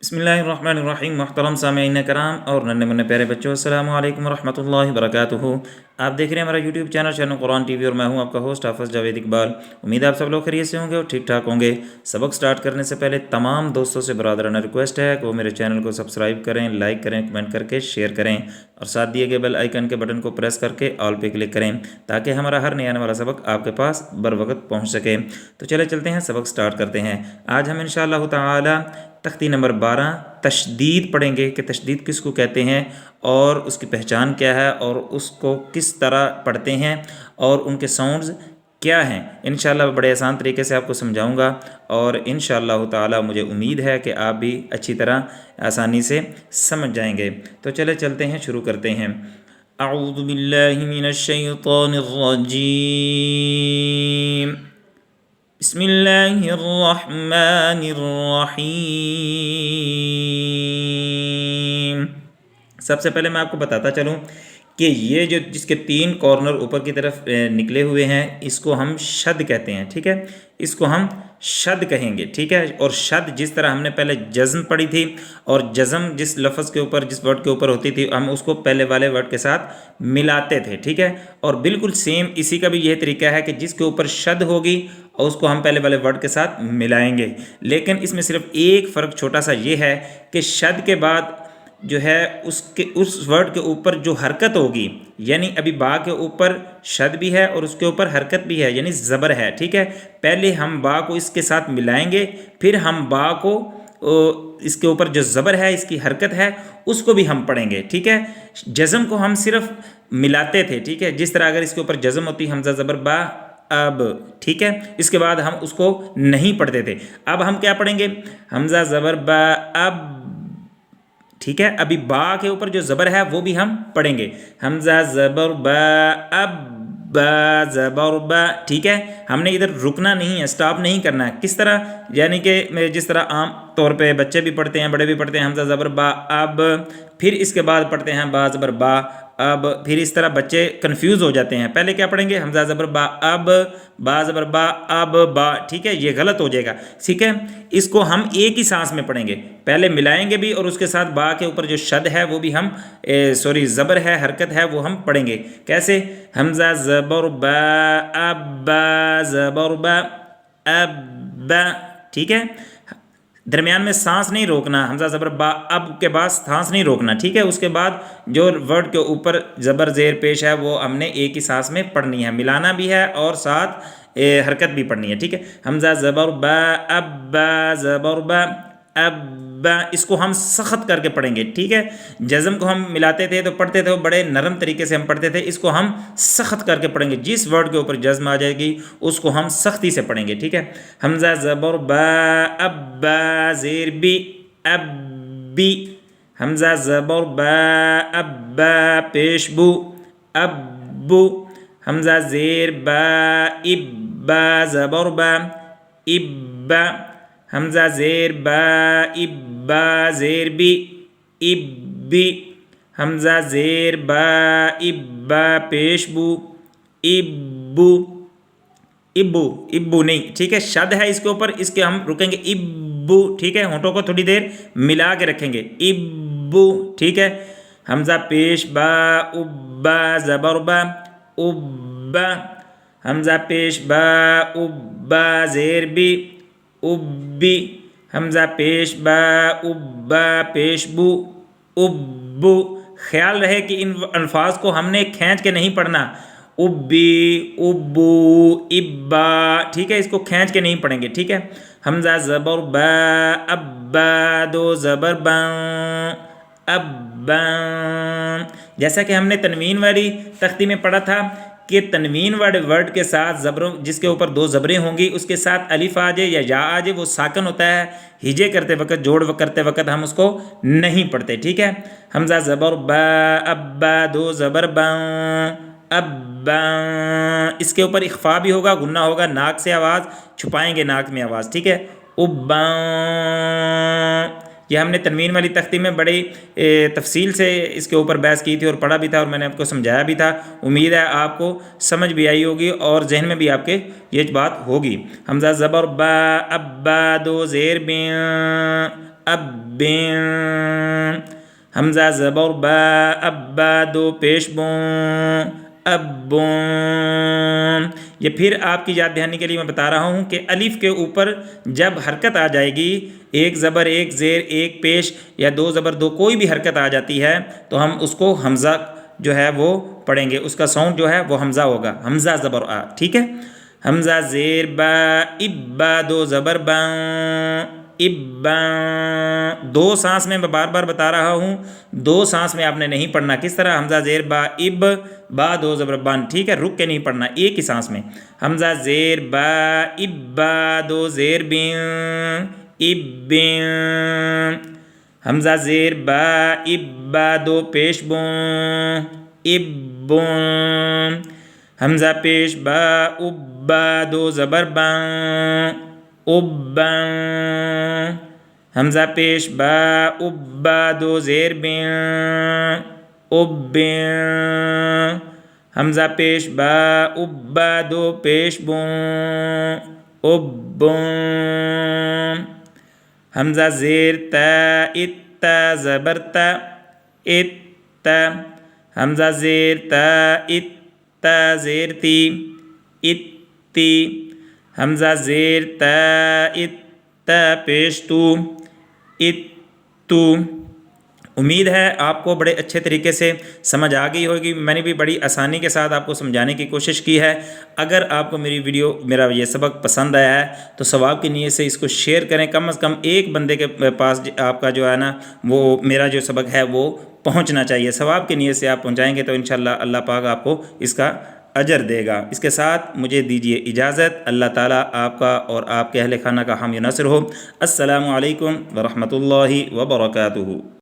बिस्मिल्लाहिर्रहमानिर्रहीम। मुहतरम सामीन कराम और नन्हे मुन्ने प्यारे बच्चों, अस्सलामु अलैकुम रहमतुल्लाहि वबरकातुहू। आप देख रहे हैं हमारा यूट्यूब चैनल कुरान टीवी और मैं हूं आपका होस्ट हाफ़िज़ जावेद इकबाल। उम्मीद है आप सब लोग खैरियत से होंगे और ठीक ठाक होंगे। सबक स्टार्ट करने से पहले तमाम दोस्तों से बरादराना रिक्वेस्ट है कि वो मेरे चैनल को सब्सक्राइब करें, लाइक करें, कमेंट करके शेयर करें और साथ दिए गए बेल आइकन के बटन को प्रेस करके ऑल पे क्लिक करें ताकि हमारा हर नया आने वाला सबक आपके पास बर वक्त पहुँच सके। तो चले चलते हैं, सबक स्टार्ट करते हैं। आज हम इंशाअल्लाह ताला तख्ती नंबर 12 तशदीद पढ़ेंगे कि तशदीद किसको कहते हैं और उसकी पहचान क्या है और उसको किस तरह पढ़ते हैं और उनके साउंड्स क्या हैं। इंशाअल्लाह बड़े आसान तरीके से आपको समझाऊंगा और इंशाअल्लाह ताला मुझे उम्मीद है कि आप भी अच्छी तरह आसानी से समझ जाएंगे। तो चले चलते हैं, शुरू करते हैं। अऊज़ु बिल्लाहि मिनश शैतानिर रजीम। बिस्मिल्लाहिर्रहमानिर्रहीम। सबसे पहले मैं आपको बताता चलूँ कि ये जो जिसके 3 कॉर्नर ऊपर की तरफ निकले हुए हैं इसको हम शद कहते हैं। ठीक है, इसको हम शद कहेंगे। ठीक है, और शद जिस तरह हमने पहले जज़्म पढ़ी थी और जज़्म जिस लफ्ज़ के ऊपर जिस वर्ड के ऊपर होती थी हम उसको पहले वाले वर्ड के साथ मिलाते थे। ठीक है, और बिल्कुल सेम इसी का भी यह तरीका है कि जिसके ऊपर शद होगी और उसको हम पहले वाले वर्ड के साथ मिलाएंगे। लेकिन इसमें सिर्फ एक फ़र्क छोटा सा ये है कि शद के बाद जो है उसके उस वर्ड के ऊपर जो हरकत होगी, यानी अभी बा के ऊपर शद भी है और उसके ऊपर हरकत भी है, यानी ज़बर है। ठीक है, पहले हम बा को इसके साथ मिलाएंगे, फिर हम बा को इसके ऊपर जो ज़बर है इसकी हरकत है उसको भी हम पढ़ेंगे। ठीक है, जज़म को हम सिर्फ मिलाते थे। ठीक है, जिस तरह अगर इसके ऊपर जज़म होती हमज़ा ज़बर बा अब, ठीक है, इसके बाद हम उसको नहीं पढ़ते थे। अब हम क्या पढ़ेंगे, हमज़ा ज़बर बा अब। ठीक है, अभी बा के ऊपर जो ज़बर है वो भी हम पढ़ेंगे, हमज़ा ज़बर बा अब बा ज़बर बा। ठीक है, हमने इधर रुकना नहीं है, स्टॉप नहीं करना है। किस तरह, यानी कि जिस तरह आम तौर पे बच्चे भी पढ़ते हैं, बड़े भी पढ़ते हैं, हमज़ा ज़बर बा अब, फिर इसके बाद पढ़ते हैं बा ज़बर बा अब। फिर इस तरह बच्चे कंफ्यूज हो जाते हैं। पहले क्या पढ़ेंगे, हमज़ा ज़बर बा अब, बा ज़बर बा अब बा। ठीक है, ये गलत हो जाएगा। ठीक है, इसको हम एक ही सांस में पढ़ेंगे, पहले मिलाएंगे भी और उसके साथ बा के ऊपर जो शद है वो भी हम ज़बर है, हरकत है, वो हम पढ़ेंगे। कैसे, हमज़ा ज़बर बा अब बा ज़बर बा अब बा। ठीक है, दरमियान में सांस नहीं रोकना, हमज़ा ज़बर बा अब के बाद सांस नहीं रोकना। ठीक है, उसके बाद जो वर्ड के ऊपर ज़बर ज़ेर पेश है वो हमने एक ही सांस में पढ़नी है, मिलाना भी है और साथ हरकत भी पढ़नी है। ठीक है, हमज़ा ज़बर बा अब बा ज़बर बा अब बा, इसको हम सख्त करके पढ़ेंगे। ठीक है, जज़म को हम मिलाते थे तो पढ़ते थे, वो बड़े नरम तरीके से हम पढ़ते थे, इसको हम सख्त करके पढ़ेंगे। जिस वर्ड के ऊपर जज़म आ जाएगी उसको हम सख्ती से पढ़ेंगे। ठीक है, हमज़ा ज़बर बा अब बा ज़ेर बी अब बी, हमज़ा ज़बर बा अब बा पेश बू अब बू, हमज़ा ज़ेर बा इब बा ज़बर बा इब बा, हमज़ा ज़ेर बा इब बा ज़ेर बी इब बी, हमज़ा ज़ेर बा इब बा पेश बू इब्बू इब्बू इब्बू नहीं। ठीक है, शद है इसके ऊपर, इसके हम रुकेंगे इब्बू। ठीक है, होंठों को थोड़ी देर मिला के रखेंगे, इब्बू। ठीक है, हमज़ा पेश बा उब्बा ज़बर बा उब्बा, हमज़ा पेश बा उब्बा ज़ेर बी उब्बी, हमज़ा पेश बा उब्बा पेश बू उब्बू। ख्याल रहे कि इन अल्फाज को हमने खींच के नहीं पढ़ना, उब्बी उब्बू इब्बा। ठीक है, इसको खींच के नहीं पढ़ेंगे। ठीक है, हमज़ा ज़बर बा अब्बा दो ज़बर बा अब्बा। जैसा कि हमने तनवीन वाली तख्ती में पढ़ा था कि तनवीन वाले वर्ड के साथ ज़बरों, जिसके ऊपर 2 ज़बरें होंगी उसके साथ अलिफ आ जाए या आ जाए, वो साकन होता है। हिजे करते वक्त, जोड़ करते वक्त हम उसको नहीं पढ़ते। ठीक है, हमज़ा ज़बर बा अब्बा दो ज़बर बा अब्बा, इसके ऊपर इख्फा भी होगा, गुन्ना होगा, नाक से आवाज़ छुपाएंगे, नाक में आवाज़। ठीक है, उब्बा। ये हमने तनवीन वाली तख्ती में बड़ी तफसील से इसके ऊपर बहस की थी और पढ़ा भी था और मैंने आपको समझाया भी था। उम्मीद है आपको समझ भी आई होगी और जहन में भी आपके ये बात होगी। हमज़ा ज़बर बा अब्बा दो ज़ेर बे अब حمزہ زبر با ابا دو پیش بوں ابون. یہ پھر آپ کی یاد دہانی کے لیے میں بتا رہا ہوں کہ الف کے اوپر جب حرکت آ جائے گی، ایک زبر ایک زیر ایک پیش یا دو زبر دو کوئی بھی حرکت آ جاتی ہے تو ہم اس کو حمزہ جو ہے وہ پڑھیں گے، اس کا ساؤنڈ جو ہے وہ حمزہ ہوگا، حمزہ زبر آ. ٹھیک ہے. حمزہ زیر با ابا دو زبر با ابا. دو سانس میں بار بار بتا رہا ہوں، دو سانس میں آپ نے نہیں پڑھنا. کس طرح؟ حمزہ زیر با اب با دو زبر بان. ٹھیک ہے، رک کے نہیں پڑھنا، ایک ہی سانس میں. حمزہ زیر با ابا دو زیر بین اب. حمزہ زیر با ابا دو پیش بون اب. حمزہ پیش با ابا دو زبر بان اب. حمزہ پیش با ابا دو زیر بین اب. حمزہ پیش با ابا دو پیش بون اب. حمزہ زیر تا اتا زبر تا ات. حمزہ زیر تا اتا زیر تی اتی. حمزہ زیر تا اتا پیش تو اتو. امید ہے آپ کو بڑے اچھے طریقے سے سمجھ آ گئی ہوگی. میں نے بھی بڑی آسانی کے ساتھ آپ کو سمجھانے کی کوشش کی ہے. اگر آپ کو میرا یہ سبق پسند آیا ہے تو ثواب کی نیت سے اس کو شیئر کریں. کم از کم ایک بندے کے پاس آپ کا جو ہے نا وہ میرا جو سبق ہے وہ پہنچنا چاہیے. ثواب کی نیت سے آپ پہنچائیں گے تو انشاءاللہ اللہ پاک آپ کو اس کا اجر دے گا. اس کے ساتھ مجھے دیجیے اجازت. اللہ تعالیٰ آپ کا اور آپ کے اہل خانہ کا حامی ناصر ہو. السلام علیکم ورحمۃ اللہ وبرکاتہ.